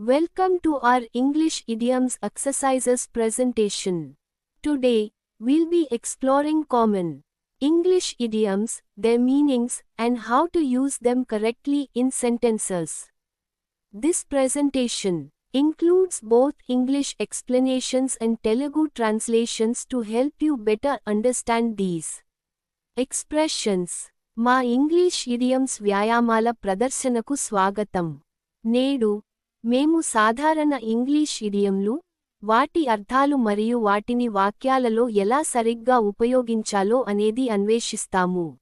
Welcome to our English idioms exercises presentation. Today, we'll be exploring common English idioms, their meanings, and how to use them correctly in sentences. This presentation includes both English explanations and Telugu translations to help you better understand these expressions. మా English idioms వ్యాయామాల ప్రదర్శనకు స్వాగతం. నేడు మేము సాధారణ English ఇడియంలు, వాటి అర్థాలు మరియు వాటిని వాక్యాలలో ఎలా సరిగ్గా ఉపయోగించాలో అనేది అన్వేషిస్తాము.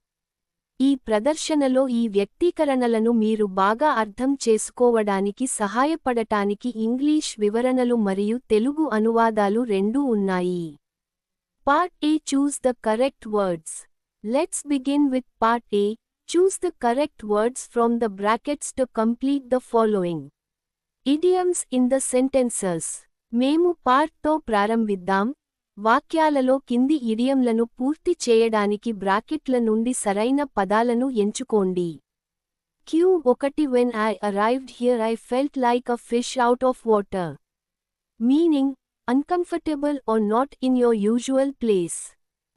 ఈ ప్రదర్శనలో ఈ వ్యక్తీకరణలను మీరు బాగా అర్థం చేసుకోవడానికి సహాయపడటానికి ఇంగ్లీష్ వివరణలు మరియు తెలుగు అనువాదాలు రెండూ ఉన్నాయి. Part A. Choose the correct words. Let's begin with Part A. Choose the correct words from the brackets to complete the following idioms in the sentences. మేము పార్ట్తో ప్రారంభిద్దాం. వాక్యాలలో కింది ఇడియంలను పూర్తి చేయడానికి బ్రాకెట్ల నుండి సరైన పదాలను ఎంచుకోండి. Q1 When I arrived here I felt like a fish out of water. Meaning, uncomfortable or not in your usual place.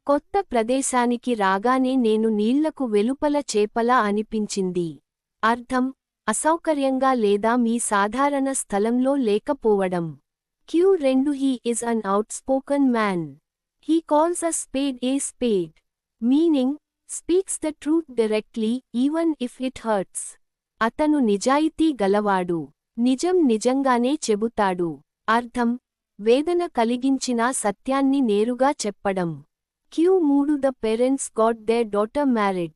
కొత్త ప్రదేశానికి రాగానే నేను నీళ్లకు వెలుపల చేపలా అనిపించింది. అర్థం, అసౌకర్యంగా లేదా మీ సాధారణ స్థలంలో లేకపోవడం. Q2 He is an outspoken man. He calls a spade a spade. Meaning, speaks the truth directly, even if it hurts. అతను నిజాయితీ గలవాడు. నిజం నిజంగానే చెబుతాడు. అర్థం, వేదన కలిగించినా సత్యాన్ని నేరుగా చెప్పడం. Q3 The parents got their daughter married.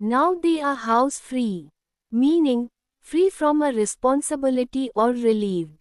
Now they are house free. Meaning, free from a responsibility or relieved.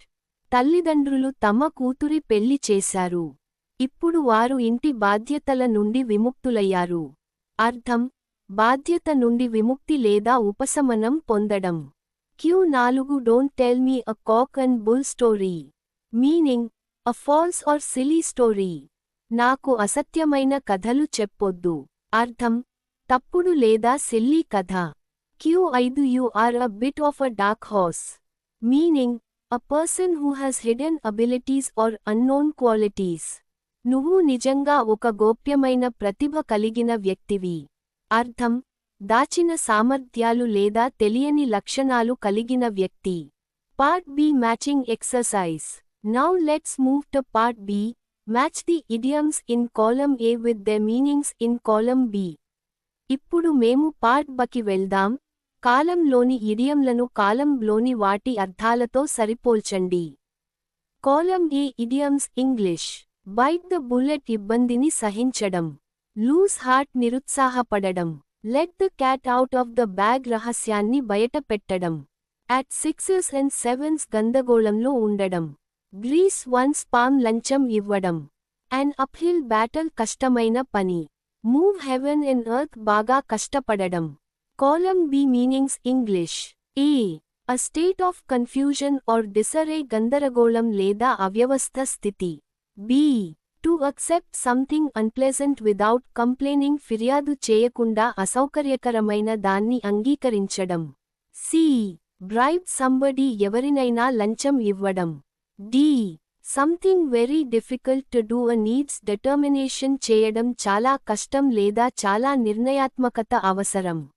తల్లిదండ్రులు తమ కూతురి పెళ్లి చేశారు. ఇప్పుడు వారు ఇంటి బాధ్యతల నుండి విముక్తులయ్యారు. అర్థం, బాధ్యత నుండి విముక్తి లేదా ఉపశమనం పొందడం. Q4 Don't tell me a cock and bull story. Meaning, a false or silly story. నాకు అసత్యమైన కథలు చెప్పొద్దు. అర్థం, తప్పుడు లేదా సిల్లీ కథ. Q5 You are a bit of a dark horse. Meaning, a person who has hidden abilities or unknown qualities. నువ్వు నిజంగా ఒక గోప్యమైన ప్రతిభ కలిగిన వ్యక్తివి. అర్థం, దాచిన సామర్థ్యాలు లేదా తెలియని లక్షణాలు కలిగిన వ్యక్తి. Part B Matching exercise. Now let's move to Part B. Match the idioms in column A with their meanings in column B. ఇప్పుడు మేము పార్ట్ బకి వెళ్దాం. కాలంలోని ఇడియంలను కాలంలోని వాటి అర్థాలతో సరిపోల్చండి. Column A idioms English. Bite the bullet ఇబ్బందిని సహించడం. లూజ్ హార్ట్ నిరుత్సాహపడడం. Let the cat out of the bag రహస్యాన్ని బయటపెట్టడం. అట్ 6s and 7s గందరగోళంలో ఉండడం. గ్రీస్ వన్స్ పామ్ లంచం ఇవ్వడం. అన్ అప్హిల్ బ్యాటల్ కష్టమైన పని. మూవ్ హెవెన్ అండ్ ఎర్త్ బాగా కష్టపడడం. Column B meanings English. A. A state of confusion or disarray గందరగోళం లేదా అవ్యవస్థ స్థితి. B. To accept something unpleasant without complaining ఫిర్యాదు చేయకుండా అసౌకర్యకరమైన దాన్ని అంగీకరించడం. సి. బ్రైబ్ సంబడీ ఎవరినైనా లంచం ఇవ్వడం. D. Something very difficult to do needs determination చేయడం చాలా కష్టం లేదా చాలా నిర్ణయాత్మకత అవసరం.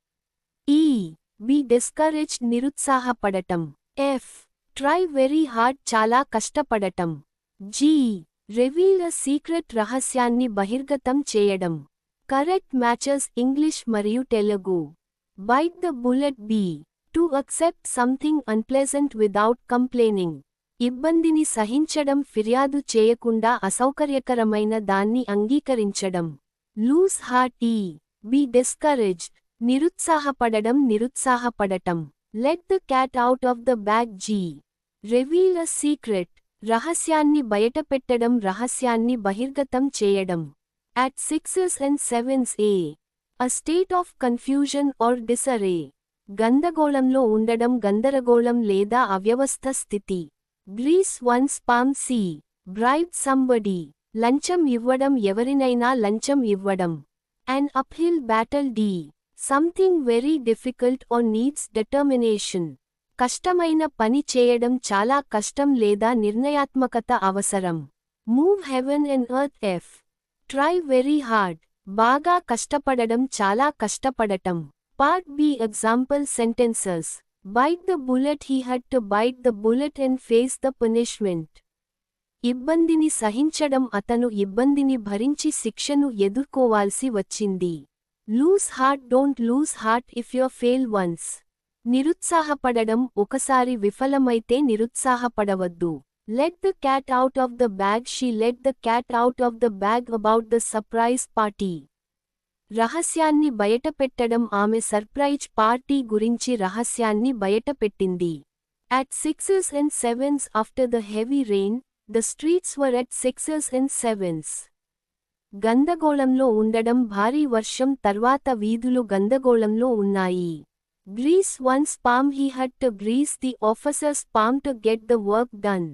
E. Be discouraged నిరుత్సాహపడటం. F. Try very hard చాలా కష్టపడటం. G. Reveal a secret రహస్యాన్ని బహిర్గతం చేయడం. Correct matches English మరియు Telugu. Bite the bullet B. To accept something unpleasant without complaining. ఇబ్బందిని సహించడం ఫిర్యాదు చేయకుండా అసౌకర్యకరమైన దాన్ని అంగీకరించడం. Lose heart E. Be discouraged. నిరుత్సాహపడటం. Let the cat out of the bag G. Reveal a secret. రహస్యాన్ని బయటపెట్టడం రహస్యాన్ని బహిర్గతం చేయడం. At 6s and 7s A. A state of confusion or disarray. గందరగోళంలో ఉండడం గందరగోళం లేదా అవ్యవస్థ స్థితి. Grease one's palm C. Bribe somebody. లంచం ఇవ్వడం ఎవరినైనా లంచం ఇవ్వడం. An uphill battle D. Something very difficult or needs determination. కష్టమైన పని చేయడం చాలా కష్టం లేదా నిర్ణయాత్మకత అవసరం. Move heaven and earth F. Try very hard. బాగా కష్టపడడం చాలా కష్టపడటం. Part B example sentences. Bite the bullet. He had to bite the bullet and face the punishment. ఇబ్బందిని సహించడం. అతను ఇబ్బందిని భరించి శిక్షను ఎదుర్కోవాల్సి వచ్చింది. Lose heart. Don't lose heart if you fail once. నిరుత్సాహపడడం. ఒకసారి విఫలమైతే నిరుత్సాహపడవద్దు. Let the cat out of the bag. She let the cat out of the bag about the surprise party. రహస్యాన్ని బయటపెట్టడం. ఆమె సర్ప్రైజ్ పార్టీ గురించి రహస్యాన్ని బయటపెట్టింది. At 6s and 7s after the heavy rain, the streets were at 6s and 7s. గందగోళంలో ఉండడం. భారీ వర్షం తర్వాత వీధులు గందగోళంలో ఉన్నాయి. Grease one's palm. He had to grease the officer's palm to get the work done.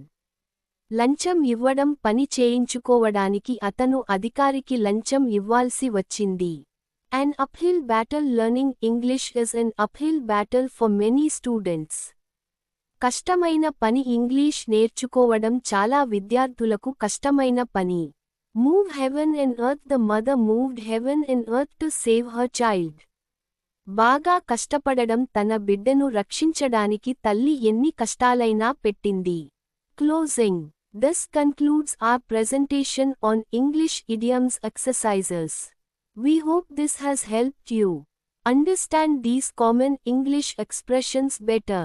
లంచం ఇవ్వడం. పని చేయించుకోవడానికి అతను అధికారికి లంచం ఇవ్వాల్సి వచ్చింది. An uphill battle. Learning English is an uphill battle for many students. కష్టమైన పని. ఇంగ్లీష్ నేర్చుకోవడం చాలా విద్యార్థులకు కష్టమైన పని. Move heaven and earth. The mother moved heaven and earth to save her child. బాగా కష్టపడడం. తన బిడ్డను రక్షించడానికి తల్లి ఎన్ని కష్టాలైనా పెట్టింది. Closing. This concludes our presentation on English idioms exercises. We hope this has helped you understand these common English expressions better.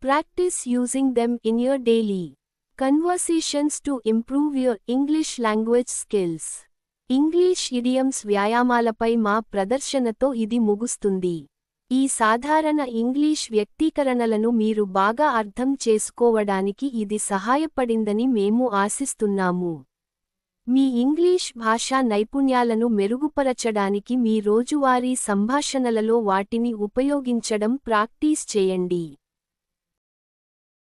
Practice using them in your daily conversations to improve your English language skills. English idioms వ్యాయామాలపై మా ప్రదర్శనతో ఇది ముగుస్తుంది. ఈ సాధారణ English వ్యక్తీకరణలను మీరు బాగా అర్థం చేసుకోవడానికి ఇది సహాయపడిందని మేము ఆశిస్తున్నాము. మీ ఇంగ్లీష్ భాషా నైపుణ్యాలను మెరుగుపరచడానికి మీ రోజువారీ సంభాషణలలో వాటిని ఉపయోగించడం ప్రాక్టీస్ చేయండి.